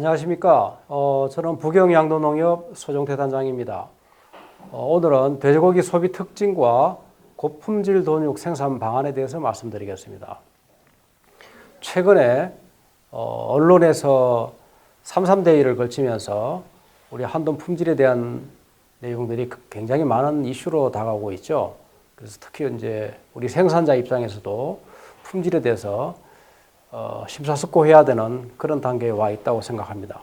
안녕하십니까. 저는 부경양도농협 소정태 단장입니다. 오늘은 돼지고기 소비 특징과 고품질 돈육 생산 방안에 대해서 말씀드리겠습니다. 최근에 언론에서 3.3대의를 걸치면서 우리 한돈 품질에 대한 내용들이 굉장히 많은 이슈로 다가오고 있죠. 그래서 특히 이제 우리 생산자 입장에서도 품질에 대해서 심사숙고해야 되는 그런 단계에 와 있다고 생각합니다.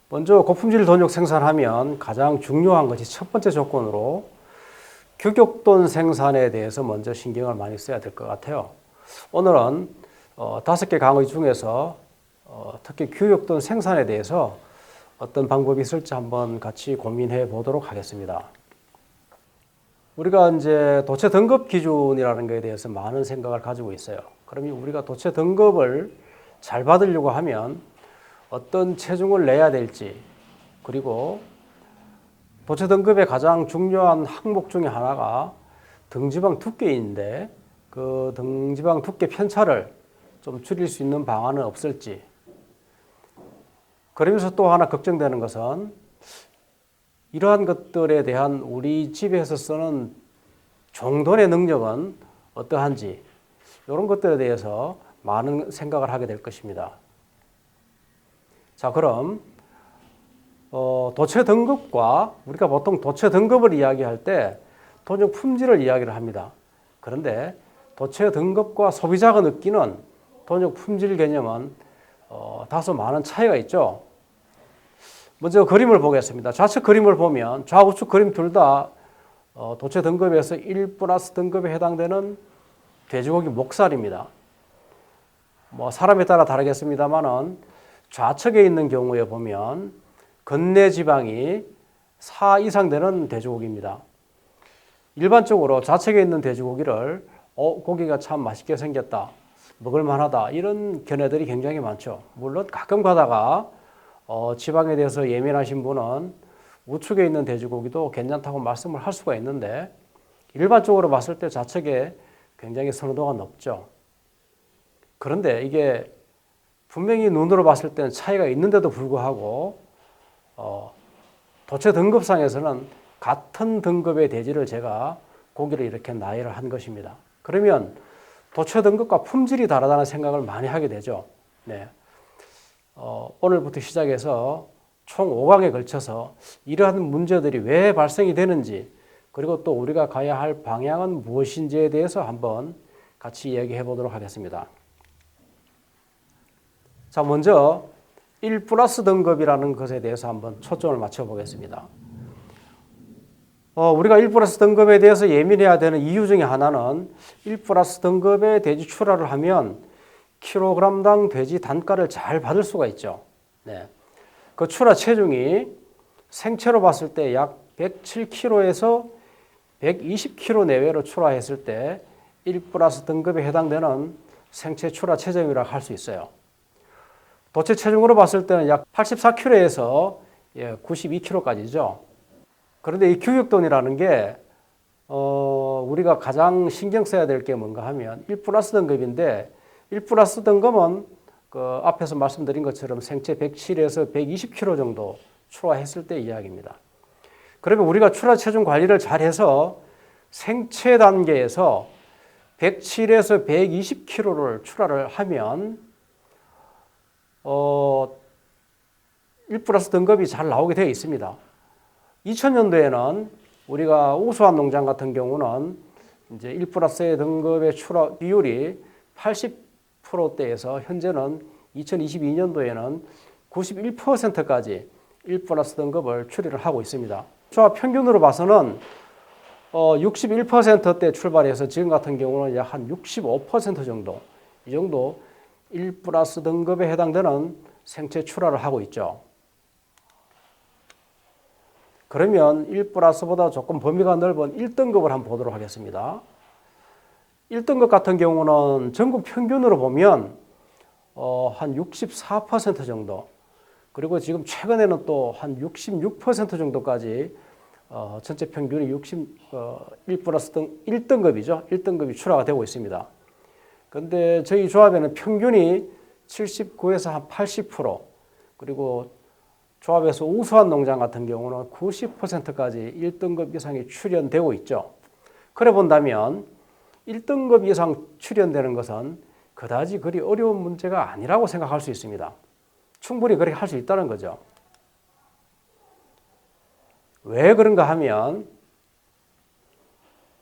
먼저 고품질 돈육 생산하면 가장 중요한 것이 첫 번째 조건으로 규격돈 생산에 대해서 먼저 신경을 많이 써야 될 것 같아요. 오늘은 5개 강의 중에서 특히 규격돈 생산에 대해서 어떤 방법이 있을지 한번 같이 고민해 보도록 하겠습니다. 우리가 이제 도체 등급 기준이라는 것에 대해서 많은 생각을 가지고 있어요. 그러면 우리가 도체 등급을 잘 받으려고 하면 어떤 체중을 내야 될지, 그리고 도체 등급의 가장 중요한 항목 중에 하나가 등지방 두께인데 그 등지방 두께 편차를 좀 줄일 수 있는 방안은 없을지. 그러면서 또 하나 걱정되는 것은 이러한 것들에 대한 우리 집에서 쓰는 종돈의 능력은 어떠한지, 이런 것들에 대해서 많은 생각을 하게 될 것입니다. 자, 그럼 도체 등급과 우리가 보통 도체 등급을 이야기할 때 돈육 품질을 이야기를 합니다. 그런데 도체 등급과 소비자가 느끼는 돈육 품질 개념은 다소 많은 차이가 있죠. 먼저 그림을 보겠습니다. 좌측 그림을 보면 좌우측 그림 둘 다 도체 등급에서 1 플러스 등급에 해당되는 돼지고기 목살입니다. 뭐 사람에 따라 다르겠습니다만은 좌측에 있는 경우에 보면 건내 지방이 4 이상 되는 돼지고기입니다. 일반적으로 좌측에 있는 돼지고기를 고기가 참 맛있게 생겼다, 먹을 만하다, 이런 견해들이 굉장히 많죠. 물론 가끔 가다가 지방에 대해서 예민하신 분은 우측에 있는 돼지고기도 괜찮다고 말씀을 할 수가 있는데, 일반적으로 봤을 때 좌측에 굉장히 선호도가 높죠. 그런데 이게 분명히 눈으로 봤을 때는 차이가 있는데도 불구하고 도체 등급상에서는 같은 등급의 돼지를 제가 고기를 이렇게 나열을 한 것입니다. 그러면 도체 등급과 품질이 다르다는 생각을 많이 하게 되죠. 네. 오늘부터 시작해서 총 5강에 걸쳐서 이러한 문제들이 왜 발생이 되는지, 그리고 또 우리가 가야 할 방향은 무엇인지에 대해서 한번 같이 이야기해 보도록 하겠습니다. 자, 먼저 1 플러스 등급이라는 것에 대해서 한번 초점을 맞춰 보겠습니다. 우리가 1 플러스 등급에 대해서 예민해야 되는 이유 중에 하나는 1 플러스 등급의 돼지 출하를 하면 킬로그램당 돼지 단가를 잘 받을 수가 있죠. 네. 그 출하 체중이 생체로 봤을 때 약 107kg에서 120kg 내외로 출하했을 때 1 플러스 등급에 해당되는 생체 출하 체중이라고 할 수 있어요. 도체 체중으로 봤을 때는 약 84kg에서 92kg까지죠. 그런데 이 규격돈이라는 게 우리가 가장 신경 써야 될 게 뭔가 하면 1 플러스 등급인데, 1 플러스 등급은 그 앞에서 말씀드린 것처럼 생체 107에서 120kg 정도 출하했을 때 이야기입니다. 그러면 우리가 출하 체중 관리를 잘해서 생체 단계에서 107에서 120kg를 출하를 하면 1 플러스 등급이 잘 나오게 되어 있습니다. 2000년도에는 우리가 우수한 농장 같은 경우는 이제 1 플러스의 등급의 출하 비율이 80%대에서 현재는 2022년도에는 91%까지 1 플러스 등급을 출하를 하고 있습니다. 출하 평균으로 봐서는 61%대 출발해서 지금 같은 경우는 약 한 65% 정도, 이 정도 1 플러스 등급에 해당되는 생체 출하를 하고 있죠. 그러면 1 플러스보다 조금 범위가 넓은 1등급을 한번 보도록 하겠습니다. 1등급 같은 경우는 전국 평균으로 보면 한 64% 정도, 그리고 지금 최근에는 또 한 66% 정도까지 전체 평균이 1 플러스 등 1등급이죠. 1등급이 출하가 되고 있습니다. 그런데 저희 조합에는 평균이 79에서 한 80%, 그리고 조합에서 우수한 농장 같은 경우는 90%까지 1등급 이상이 출현되고 있죠. 그래 본다면 1등급 이상 출현되는 것은 그다지 그리 어려운 문제가 아니라고 생각할 수 있습니다. 충분히 그렇게 할 수 있다는 거죠. 왜 그런가 하면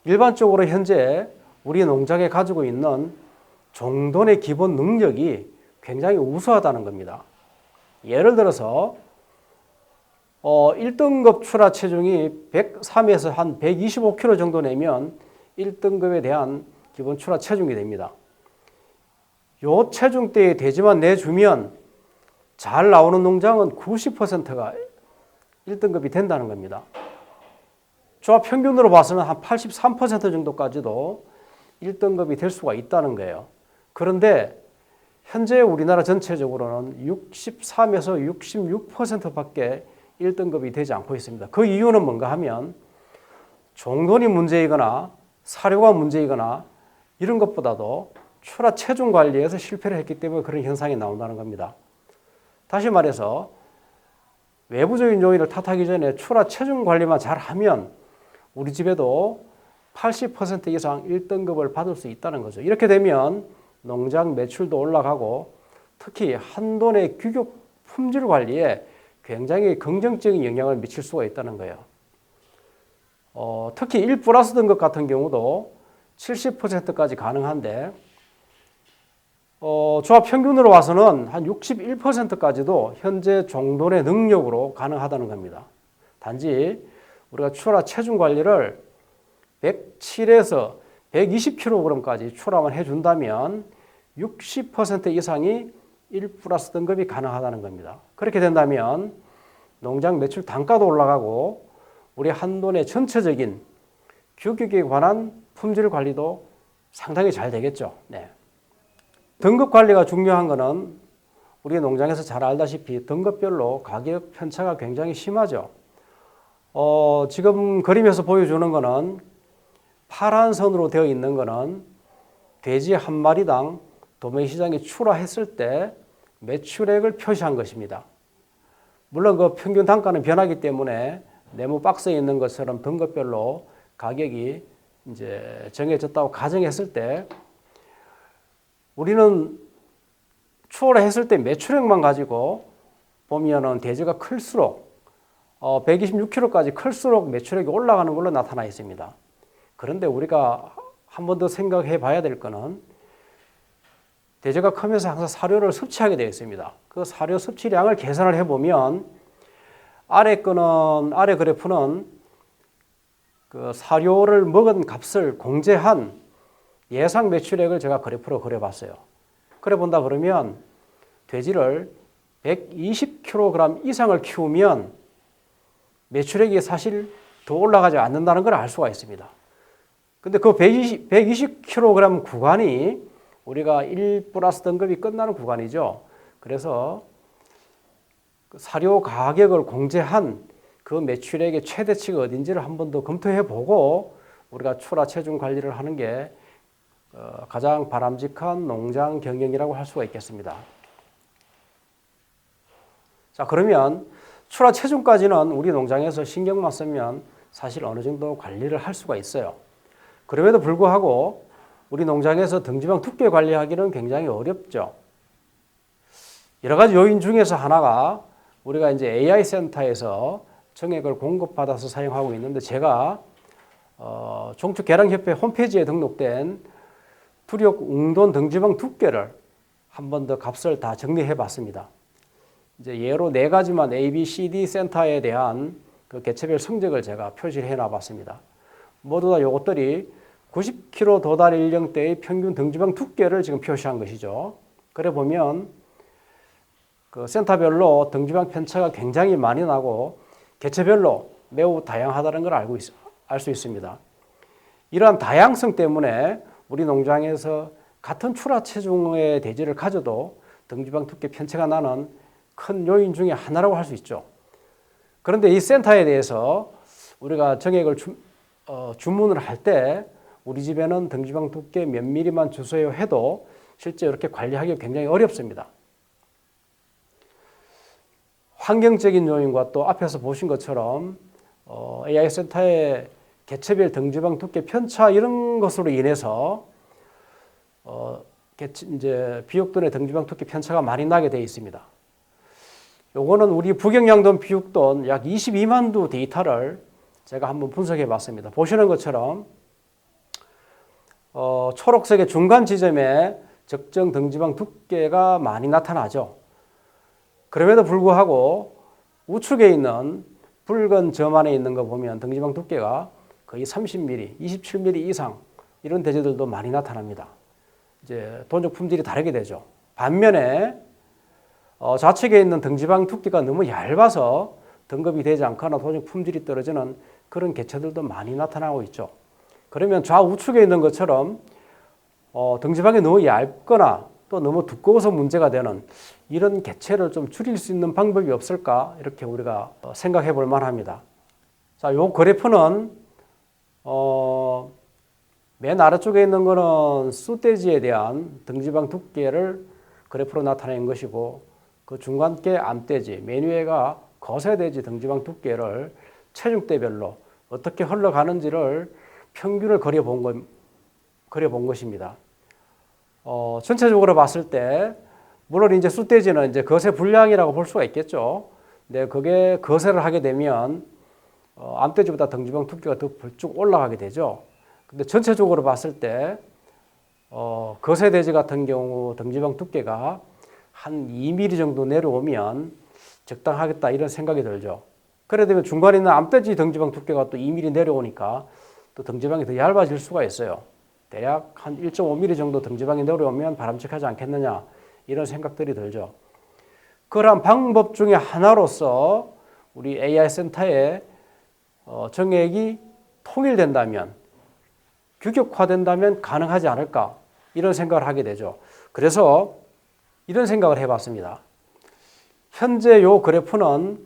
일반적으로 현재 우리 농장에 가지고 있는 종돈의 기본 능력이 굉장히 우수하다는 겁니다. 예를 들어서 1등급 출하 체중이 103에서 한 125kg 정도 내면 1등급에 대한 기본 출하 체중이 됩니다. 요 체중대의 돼지만 내주면 잘 나오는 농장은 90%가 1등급이 된다는 겁니다. 조합 평균으로 봐서는 한 83% 정도까지도 1등급이 될 수가 있다는 거예요. 그런데 현재 우리나라 전체적으로는 63에서 66%밖에 1등급이 되지 않고 있습니다. 그 이유는 뭔가 하면 종돈이 문제이거나 사료가 문제이거나 이런 것보다도 출하 체중 관리에서 실패를 했기 때문에 그런 현상이 나온다는 겁니다. 다시 말해서 외부적인 요인을 탓하기 전에 출하 체중 관리만 잘하면 우리 집에도 80% 이상 1등급을 받을 수 있다는 거죠. 이렇게 되면 농장 매출도 올라가고 특히 한돈의 규격 품질 관리에 굉장히 긍정적인 영향을 미칠 수가 있다는 거예요. 특히 1 플러스 등급 같은 경우도 70%까지 가능한데 조합 평균으로 봐서는 한 61%까지도 현재 종돈의 능력으로 가능하다는 겁니다. 단지 우리가 출하 체중 관리를 107에서 120kg까지 출하만 해준다면 60% 이상이 1 플러스 등급이 가능하다는 겁니다. 그렇게 된다면 농장 매출 단가도 올라가고 우리 한돈의 전체적인 규격에 관한 품질 관리도 상당히 잘 되겠죠. 네. 등급 관리가 중요한 것은 우리 농장에서 잘 알다시피 등급별로 가격 편차가 굉장히 심하죠. 지금 그림에서 보여주는 것은 파란 선으로 되어 있는 것은 돼지 한 마리당 도매시장에 출하했을 때 매출액을 표시한 것입니다. 물론 그 평균 단가는 변하기 때문에 네모 박스에 있는 것처럼 등급별로 가격이 이제 정해졌다고 가정했을 때 우리는 출하했을 때 매출액만 가지고 보면은 돼지가 클수록 126kg까지 클수록 매출액이 올라가는 걸로 나타나 있습니다. 그런데 우리가 한 번 더 생각해 봐야 될 거는 돼지가 크면서 항상 사료를 섭취하게 되어 있습니다. 그 사료 섭취량을 계산을 해보면 아래 그래프는 그 사료를 먹은 값을 공제한 예상 매출액을 제가 그래프로 그려봤어요. 그래 본다 그러면 돼지를 120kg 이상을 키우면 매출액이 사실 더 올라가지 않는다는 걸 알 수가 있습니다. 근데 그 120kg 구간이 우리가 1 플러스 등급이 끝나는 구간이죠. 그래서 사료 가격을 공제한 그 매출액의 최대치가 어딘지를 한 번 더 검토해 보고 우리가 출하 체중 관리를 하는 게 가장 바람직한 농장 경영이라고 할 수가 있겠습니다. 자, 그러면 출하 체중까지는 우리 농장에서 신경만 쓰면 사실 어느 정도 관리를 할 수가 있어요. 그럼에도 불구하고 우리 농장에서 등지방 두께 관리하기는 굉장히 어렵죠. 여러 가지 요인 중에서 하나가 우리가 이제 AI 센터에서 정액을 공급받아서 사용하고 있는데 제가 종축계량협회 홈페이지에 등록된 부력 웅돈 등지방 두께를 한 번 더 값을 다 정리해 봤습니다. 이제 예로 4가지만 A, B, C, D 센터에 대한 그 개체별 성적을 제가 표시를 해 놔봤습니다. 모두 다 이것들이 90kg 도달 연령대의 평균 등지방 두께를 지금 표시한 것이죠. 그래 보면 그 센터별로 등지방 편차가 굉장히 많이 나고 개체별로 매우 다양하다는 걸 알 수 있습니다. 이러한 다양성 때문에 우리 농장에서 같은 출하 체중의 돼지를 가져도 등지방 두께 편차가 나는 큰 요인 중에 하나라고 할 수 있죠. 그런데 이 센터에 대해서 우리가 정액을 주문을 할 때 우리 집에는 등지방 두께 몇 미리만 주세요 해도 실제 이렇게 관리하기 굉장히 어렵습니다. 환경적인 요인과 또 앞에서 보신 것처럼 AI 센터의 개체별 등지방 두께 편차 이런 것으로 인해서 이제 비육돈의 등지방 두께 편차가 많이 나게 되어 있습니다. 요거는 우리 북영양돈 비육돈 약 22만 두 데이터를 제가 한번 분석해 봤습니다. 보시는 것처럼 초록색의 중간 지점에 적정 등지방 두께가 많이 나타나죠. 그럼에도 불구하고 우측에 있는 붉은 점 안에 있는 거 보면 등지방 두께가 거의 30mm, 27mm 이상 이런 대지들도 많이 나타납니다. 이제 돈적 품질이 다르게 되죠. 반면에 좌측에 있는 등지방 두께가 너무 얇아서 등급이 되지 않거나 돈적 품질이 떨어지는 그런 개체들도 많이 나타나고 있죠. 그러면 좌우측에 있는 것처럼 등지방이 너무 얇거나 또 너무 두꺼워서 문제가 되는 이런 개체를 좀 줄일 수 있는 방법이 없을까 이렇게 우리가 생각해 볼 만합니다. 자, 요 그래프는 맨 아래쪽에 있는 거는 숫돼지에 대한 등지방 두께를 그래프로 나타낸 것이고 그 중간께 암돼지, 맨 위에가 거세돼지 등지방 두께를 체중대별로 어떻게 흘러가는지를 평균을 그려본 것입니다. 전체적으로 봤을 때 물론 이제 숫돼지는 이제 거세 불량이라고 볼 수가 있겠죠. 근데 그게 거세를 하게 되면 암돼지보다 등지방 두께가 더 벌쭉 올라가게 되죠. 근데 전체적으로 봤을 때 거세돼지 같은 경우 등지방 두께가 한 2mm 정도 내려오면 적당하겠다 이런 생각이 들죠. 그래 되면 중간에 있는 암돼지 등지방 두께가 또 2mm 내려오니까 또 등지방이 더 얇아질 수가 있어요. 대략 한 1.5mm 정도 등지방이 내려오면 바람직하지 않겠느냐 이런 생각들이 들죠. 그러한 방법 중에 하나로서 우리 AI 센터의 정액이 통일된다면 규격화된다면 가능하지 않을까 이런 생각을 하게 되죠. 그래서 이런 생각을 해봤습니다. 현재 이 그래프는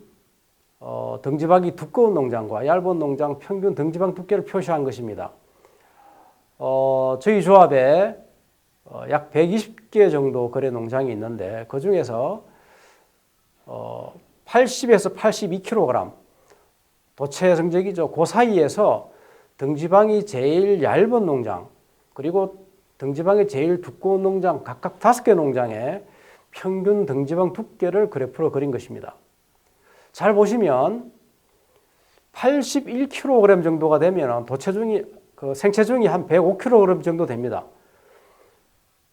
등지방이 두꺼운 농장과 얇은 농장 평균 등지방 두께를 표시한 것입니다. 저희 조합에 약 120개 정도 거래 농장이 있는데 그 중에서 80에서 82kg 도체 성적이죠. 그 사이에서 등지방이 제일 얇은 농장 그리고 등지방이 제일 두꺼운 농장 각각 5개 농장의 평균 등지방 두께를 그래프로 그린 것입니다. 잘 보시면 81kg 정도가 되면 생체중이 한 105kg 정도 됩니다.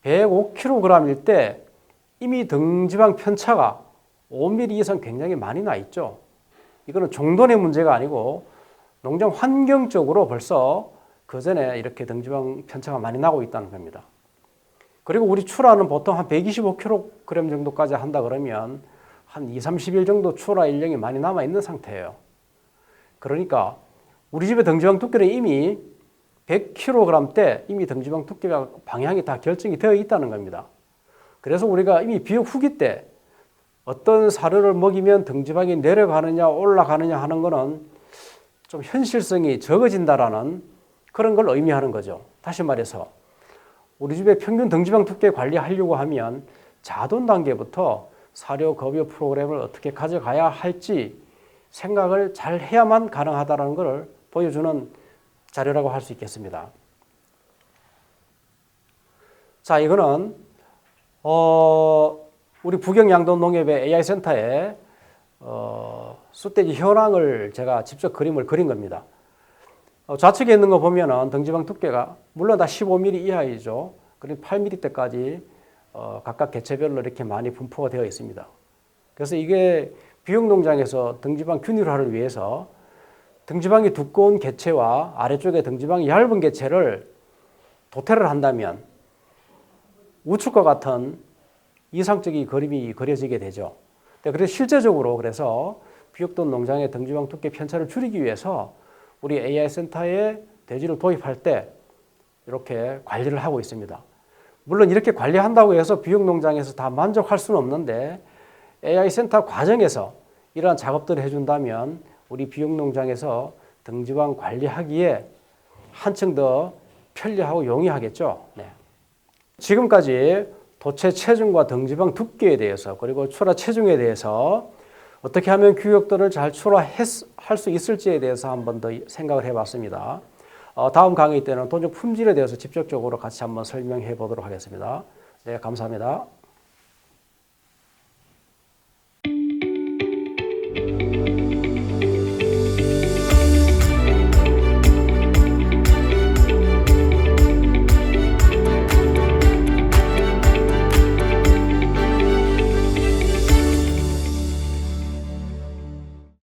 105kg일 때 이미 등지방 편차가 5mm 이상 굉장히 많이 나 있죠. 이거는 정돈의 문제가 아니고 농장 환경적으로 벌써 그 전에 이렇게 등지방 편차가 많이 나고 있다는 겁니다. 그리고 우리 출하는 보통 한 125kg 정도까지 한다 그러면 한 20-30일 정도 출하 일량이 많이 남아 있는 상태예요. 그러니까 우리 집의 등지방 두께는 이미 100kg 때 이미 등지방 두께가 방향이 다 결정이 되어 있다는 겁니다. 그래서 우리가 이미 비육 후기 때 어떤 사료를 먹이면 등지방이 내려가느냐 올라가느냐 하는 거는 좀 현실성이 적어진다라는 그런 걸 의미하는 거죠. 다시 말해서 우리 집의 평균 등지방 두께 관리하려고 하면 자돈 단계부터 사료 급여 프로그램을 어떻게 가져가야 할지 생각을 잘 해야만 가능하다는 것을 보여주는 자료라고 할 수 있겠습니다. 자, 이거는 우리 북영양돈 농협의 AI 센터에 숫돼지 현황을 제가 직접 그림을 그린 겁니다. 좌측에 있는 거 보면은 등지방 두께가 물론 다 15mm 이하이죠. 그리고 8mm대까지 각각 개체별로 이렇게 많이 분포가 되어 있습니다. 그래서 이게 비육농장에서 등지방 균일화를 위해서 등지방이 두꺼운 개체와 아래쪽에 등지방이 얇은 개체를 도태를 한다면 우측과 같은 이상적인 그림이 그려지게 되죠. 그래서 실제적으로 그래서 비육돈 농장의 등지방 두께 편차를 줄이기 위해서 우리 AI 센터에 돼지를 도입할 때 이렇게 관리를 하고 있습니다. 물론 이렇게 관리한다고 해서 비육농장에서 다 만족할 수는 없는데 AI 센터 과정에서 이러한 작업들을 해준다면 우리 비육농장에서 등지방 관리하기에 한층 더 편리하고 용이하겠죠. 네. 지금까지 도체 체중과 등지방 두께에 대해서 그리고 출하 체중에 대해서 어떻게 하면 규격들을 잘 출하할 수 있을지에 대해서 한번 더 생각을 해봤습니다. 다음 강의 때는 돈적 품질에 대해서 직접적으로 같이 한번 설명해 보도록 하겠습니다. 네, 감사합니다.